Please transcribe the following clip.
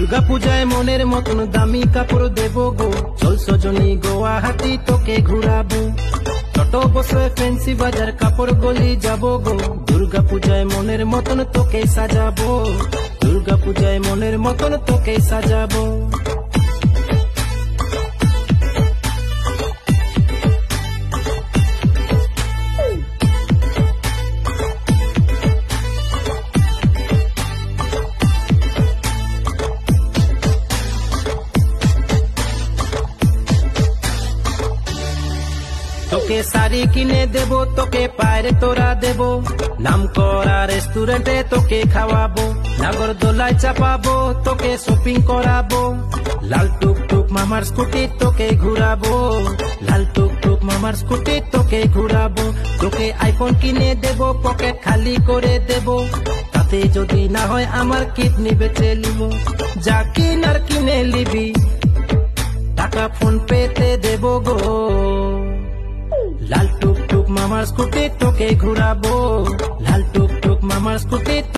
দুর্গা পূজায় মনের মতন দামি কাপড় দেব গো, চল সজনী গুয়াহাটি তোকে ঘুরাবো। ছোট বসে ফ্যান্সি বাজার কাপড় গলি যাব গো, দুর্গা পূজায় মনের মতন তোকে সাজাবো, দুর্গা পূজায় মনের মতন তোকে সাজাবো। তোকে শাড়ি কিনে দেব, তোকে পায়ের তোরা দেব, নাম করা রেস্টুরেন্টে তোকে খাওয়াবো, নাগরদোলায় চাপাবো, তোকে শপিং করাবো, লাল টুকটুক মামার স্কুটি তোকে ঘুরাবো, লাল টুকটুক মামার স্কুটি তোকে ঘুরাবো। তোকে আইফোন কিনে দেব, পকেট খালি করে দেব, তাতে যদি না হয় আমার কিডনি বেচে নিব। যা কিনার কিনে নিবি, টাকা ফোন পেতে দেব গো, লাল টুকটুক মামার স্কুটি তোকে ঘুরাবো, লাল টুকটুক মামার স্কুটি।